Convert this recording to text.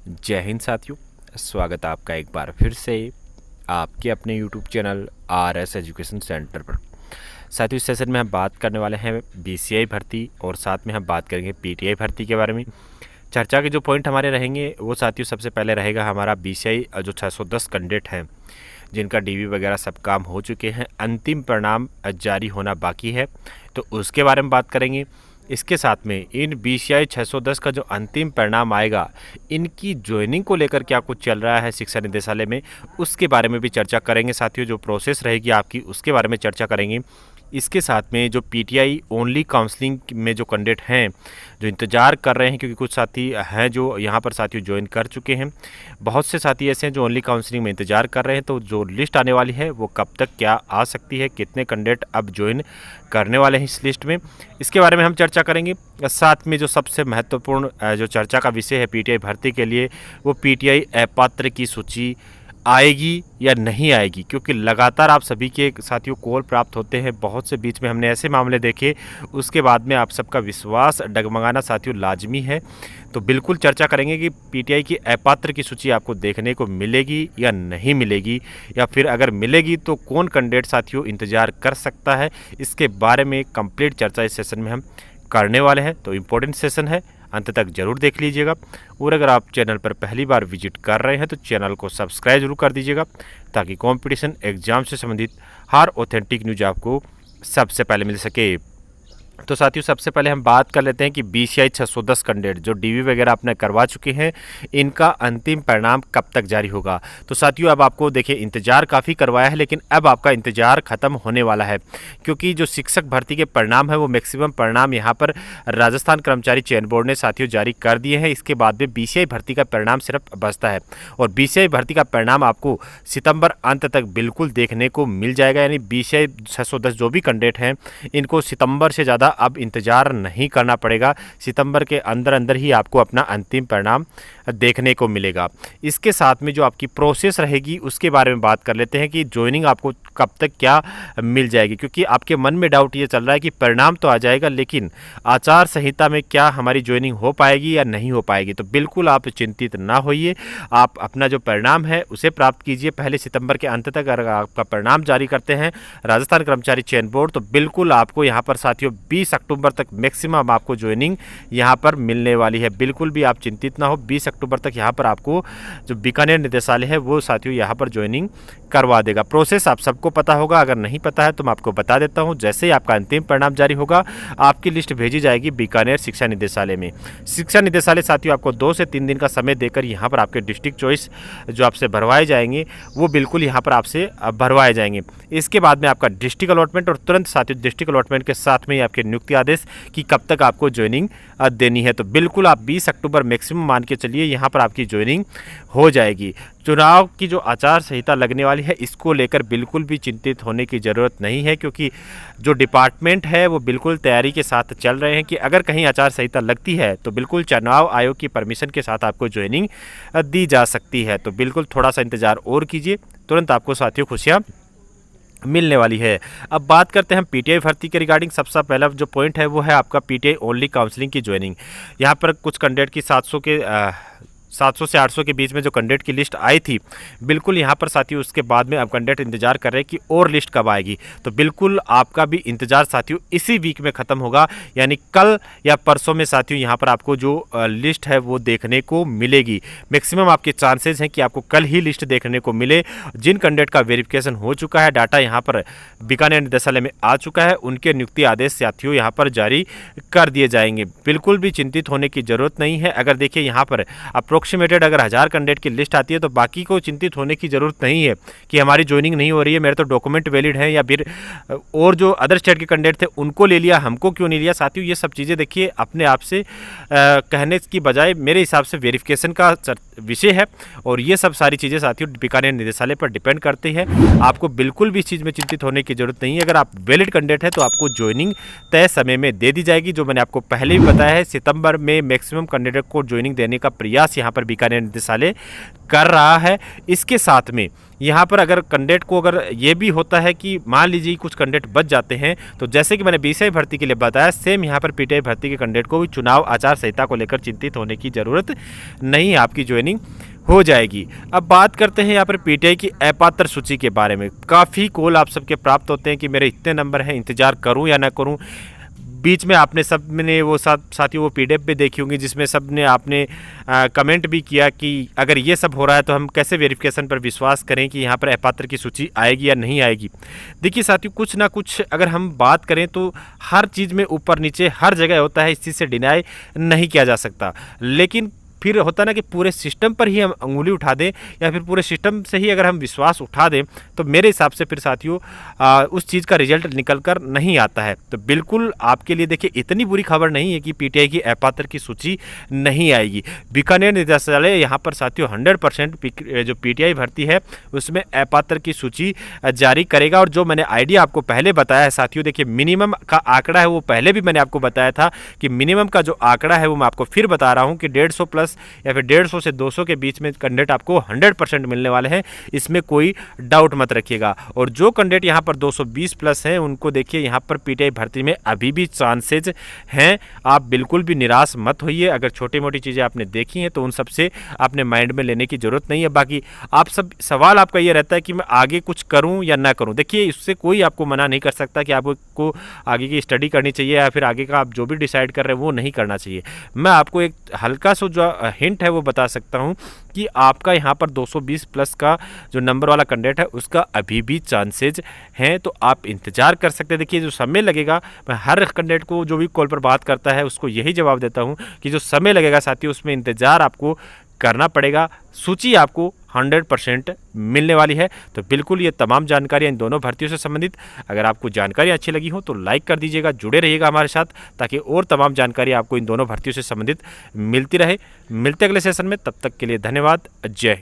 जय हिंद साथियों। स्वागत है आपका एक बार फिर से आपके अपने YouTube channel RS education centre पर। साथियों, इस सेशन में हम बात करने वाले हैं BCI भर्ती और साथ में हम बात करेंगे PTI भर्ती के बारे में। चर्चा के जो पॉइंट हमारे रहेंगे वो साथियों, सबसे पहले रहेगा हमारा BCI जो 610 कैंडिडेट हैं जिनका DV वगैरह सब काम हो चुके हैं, अंतिम परिणाम जारी होना बाकी है, तो उसके बारे में बात करेंगे। इसके साथ में इन BCI 610 का जो अंतिम परिणाम आएगा, इनकी ज्वाइनिंग को लेकर क्या कुछ चल रहा है शिक्षा निदेशालय में, उसके बारे में भी चर्चा करेंगे साथियों। जो प्रोसेस रहेगी आपकी उसके बारे में चर्चा करेंगे। इसके साथ में जो PTI ओनली काउंसलिंग में जो कैंडिडेट हैं जो इंतज़ार कर रहे हैं, क्योंकि कुछ साथी हैं जो यहाँ पर साथियों ज्वाइन कर चुके हैं, बहुत से साथी ऐसे हैं जो ओनली काउंसलिंग में इंतज़ार कर रहे हैं, तो जो लिस्ट आने वाली है वो कब तक क्या आ सकती है, कितने कैंडिडेट अब ज्वाइन करने वाले हैं इस लिस्ट में, इसके बारे में हम चर्चा करेंगे। साथ में जो सबसे महत्वपूर्ण जो चर्चा का विषय है PTI भर्ती के लिए, वो PTI अपात्र की सूची आएगी या नहीं आएगी, क्योंकि लगातार आप सभी के साथियों कॉल प्राप्त होते हैं। बहुत से बीच में हमने ऐसे मामले देखे, उसके बाद में आप सबका विश्वास डगमगाना साथियों लाजमी है। तो बिल्कुल चर्चा करेंगे कि PTI की अपात्र की सूची आपको देखने को मिलेगी या नहीं मिलेगी, या फिर अगर मिलेगी तो कौन कैंडिडेट साथियों इंतज़ार कर सकता है, इसके बारे में कंप्लीट चर्चा इस सेशन में हम करने वाले हैं। तो इम्पोर्टेंट सेशन है, अंत तक जरूर देख लीजिएगा। और अगर आप चैनल पर पहली बार विजिट कर रहे हैं तो चैनल को सब्सक्राइब जरूर कर दीजिएगा, ताकि कंपटीशन एग्जाम से संबंधित हर ऑथेंटिक न्यूज आपको सबसे पहले मिल सके। तो साथियों, सबसे पहले हम बात कर लेते हैं कि BCI 610 कैंडिडेट जो DV वगैरह आपने करवा चुके हैं, इनका अंतिम परिणाम कब तक जारी होगा। तो साथियों, अब आपको देखिए इंतज़ार काफ़ी करवाया है, लेकिन अब आपका इंतज़ार ख़त्म होने वाला है, क्योंकि जो शिक्षक भर्ती के परिणाम है वो मैक्सिमम परिणाम यहाँ पर राजस्थान कर्मचारी चयन बोर्ड ने साथियों जारी कर दिए हैं। इसके बाद में BCI भर्ती का परिणाम सिर्फ बचता है, और BCI भर्ती का परिणाम आपको सितंबर अंत तक बिल्कुल देखने को मिल जाएगा। यानी BCI 610 जो भी कैंडिडेट हैं, इनको सितंबर से ज़्यादा अब इंतज़ार नहीं करना पड़ेगा। सितंबर के अंदर अंदर ही आपको अपना अंतिम परिणाम देखने को मिलेगा। इसके साथ में जो आपकी प्रोसेस रहेगी उसके बारे में बात कर लेते हैं कि ज्वाइनिंग आपको कब तक क्या मिल जाएगी, क्योंकि आपके मन में डाउट ये चल रहा है कि परिणाम तो आ जाएगा, लेकिन आचार संहिता में क्या हमारी ज्वाइनिंग हो पाएगी या नहीं हो पाएगी। तो बिल्कुल आप चिंतित ना होइए, आप अपना जो परिणाम है उसे प्राप्त कीजिए पहले सितंबर के अंत तक। अगर आपका परिणाम जारी करते हैं राजस्थान कर्मचारी चयन बोर्ड, तो बिल्कुल आपको यहाँ पर साथियों 20 अक्टूबर तक मैक्सिमम आपको ज्वाइनिंग यहाँ पर मिलने वाली है। बिल्कुल भी आप चिंतित ना हो, 20 अक्टूबर तक यहाँ पर आपको जो बीकानेर निदेशालय है वो साथियों यहाँ पर ज्वाइनिंग करवा देगा। प्रोसेस आप सबको पता होगा, अगर नहीं पता है तो मैं आपको बता देता हूँ। जैसे ही आपका अंतिम परिणाम जारी होगा, आपकी लिस्ट भेजी जाएगी बीकानेर शिक्षा निदेशालय में। शिक्षा निदेशालय साथियों आपको 2 से 3 दिन का समय देकर यहाँ पर आपके डिस्ट्रिक्ट चॉइस जो आपसे भरवाए जाएंगे वो बिल्कुल यहाँ पर आपसे भरवाए जाएंगे। इसके बाद में आपका डिस्ट्रिक्ट अलॉटमेंट, और तुरंत साथियों डिस्ट्रिक्ट अलॉटमेंट के साथ में ही आपके नियुक्ति आदेश कि कब तक आपको ज्वाइनिंग देनी है। तो बिल्कुल आप 20 अक्टूबर मैक्सिमम मान के चलिए यहाँ पर आपकी ज्वाइनिंग हो जाएगी। चुनाव की जो आचार संहिता लगने वाली है, इसको लेकर बिल्कुल भी चिंतित होने की ज़रूरत नहीं है, क्योंकि जो डिपार्टमेंट है वो बिल्कुल तैयारी के साथ चल रहे हैं कि अगर कहीं आचार संहिता लगती है तो बिल्कुल चुनाव आयोग की परमिशन के साथ आपको ज्वाइनिंग दी जा सकती है। तो बिल्कुल थोड़ा सा इंतज़ार और कीजिए, तुरंत आपको साथियों खुशियाँ मिलने वाली है। अब बात करते हैं हम PTI भर्ती के रिगार्डिंग। सबसे पहला जो पॉइंट है वो है आपका PTI ओनली काउंसलिंग की ज्वाइनिंग। यहाँ पर कुछ कैंडिडेट की 700 से 800 के बीच में जो कैंडिडेट की लिस्ट आई थी, बिल्कुल यहाँ पर साथियों उसके बाद में अब कैंडिडेट इंतजार कर रहे हैं कि और लिस्ट कब आएगी। तो बिल्कुल आपका भी इंतजार साथियों इसी वीक में ख़त्म होगा, यानी कल या परसों में साथियों यहाँ पर आपको जो लिस्ट है वो देखने को मिलेगी। मैक्सिमम आपके चांसेस हैं कि आपको कल ही लिस्ट देखने को मिले। जिन कैंडिडेट का वेरिफिकेशन हो चुका है, डाटा यहाँ पर बीकानेर निदेशालय में आ चुका है, उनके नियुक्ति आदेश साथियों यहाँ पर जारी कर दिए जाएंगे। बिल्कुल भी चिंतित होने की ज़रूरत नहीं है। अगर देखिए यहाँ पर अप्रोक्सीमेटेड अगर 1000 कैंडिडेट की लिस्ट आती है तो बाकी को चिंतित होने की ज़रूरत नहीं है कि हमारी ज्वाइनिंग नहीं हो रही है, मेरे तो डॉक्यूमेंट वैलिड हैं, या फिर और जो अदर स्टेट के कैंडिडेट थे उनको ले लिया, हमको क्यों नहीं लिया। साथियों ये सब चीज़ें देखिए अपने आप से कहने की बजाय मेरे हिसाब से वेरिफिकेशन का विषय है, और ये सब सारी चीज़ें साथियों बीकानेर निदेशालय पर डिपेंड करती है। आपको बिल्कुल भी इस चीज़ में चिंतित होने की जरूरत नहीं है। अगर आप वैलिड कैंडिडेट है तो आपको ज्वाइनिंग तय समय में दे दी जाएगी। जो मैंने आपको पहले भी बताया है, सितंबर में मैक्सिमम कैंडिडेट को ज्वाइनिंग देने का प्रयास यहाँ पर बीकानेर निदेशालय कर रहा है। इसके साथ में यहाँ पर अगर कैंडिडेट को अगर ये भी होता है कि मान लीजिए कुछ कैंडिडेट बच जाते हैं, तो जैसे कि मैंने बीसीआई भर्ती के लिए बताया, सेम यहाँ पर पीटीआई भर्ती के कैंडिडेट को भी चुनाव आचार संहिता को लेकर चिंतित होने की ज़रूरत नहीं है, आपकी ज्वाइनिंग हो जाएगी। अब बात करते हैं यहाँ पर पीटीआई की अपात्र सूची के बारे में। काफ़ी कॉल आप सबके प्राप्त होते हैं कि मेरे इतने नंबर हैं, इंतज़ार करूँ या ना करूँ। बीच में आपने सब ने वो साथियों वो पीडीएफ भी देखी होंगी जिसमें सब ने आपने कमेंट भी किया कि अगर ये सब हो रहा है तो हम कैसे वेरिफिकेशन पर विश्वास करें कि यहाँ पर अपात्र की सूची आएगी या नहीं आएगी। देखिए साथियों, कुछ ना कुछ अगर हम बात करें तो हर चीज़ में ऊपर नीचे हर जगह होता है, इस चीज़ से डिनाई नहीं किया जा सकता। लेकिन फिर होता ना कि पूरे सिस्टम पर ही हम अंगुली उठा दें या फिर पूरे सिस्टम से ही अगर हम विश्वास उठा दें तो मेरे हिसाब से फिर साथियों उस चीज़ का रिजल्ट निकल कर नहीं आता है। तो बिल्कुल आपके लिए देखिए इतनी बुरी खबर नहीं है कि पीटीआई की अपात्र की सूची नहीं आएगी। बीकानेर निदेशालय यहाँ पर साथियों 100% जो पीटीआई भर्ती है उसमें अपात्र की सूची जारी करेगा। और जो मैंने आइडिया आपको पहले बताया है साथियों, देखिए मिनिमम का आंकड़ा है वो पहले भी मैंने आपको बताया था कि मिनिमम का जो आंकड़ा है वो मैं आपको फिर बता रहा हूँ कि 150 प्लस या फिर 150 से 200 के बीच में कैंडिडेट आपको 100% मिलने वाले हैं, इसमें कोई डाउट मत रखिएगा। और जो कैंडिडेट यहाँ पर 220 प्लस हैं उनको देखिए यहाँ पर पीटीआई भर्ती में अभी भी चांसेज हैं। आप बिल्कुल भी निराश मत होइए। अगर छोटी मोटी चीज़ें आपने देखी हैं तो उन सबसे आपने माइंड में लेने की ज़रूरत नहीं है। बाकी आप सब सवाल आपका ये रहता है कि मैं आगे कुछ करूँ या ना करूँ। देखिए इससे कोई आपको मना नहीं कर सकता कि आपको आगे की स्टडी करनी चाहिए या फिर आगे का आप जो भी डिसाइड कर रहे हैं वो नहीं करना चाहिए। मैं आपको एक हल्का सा जो हिंट है वो बता सकता हूं कि आपका यहां पर 220 प्लस का जो नंबर वाला कैंडिडेट है उसका अभी भी चांसेज हैं, तो आप इंतजार कर सकते हैं। देखिए जो समय लगेगा, मैं हर कैंडिडेट को जो भी कॉल पर बात करता है उसको यही जवाब देता हूं कि जो समय लगेगा साथियों उसमें इंतजार आपको करना पड़ेगा। सूची आपको 100% मिलने वाली है। तो बिल्कुल ये तमाम जानकारियाँ इन दोनों भर्तियों से संबंधित, अगर आपको जानकारी अच्छी लगी हो तो लाइक कर दीजिएगा, जुड़े रहिएगा हमारे साथ ताकि और तमाम जानकारी आपको इन दोनों भर्तियों से संबंधित मिलती रहे। मिलते अगले सेशन में, तब तक के लिए धन्यवाद। जय हिंद।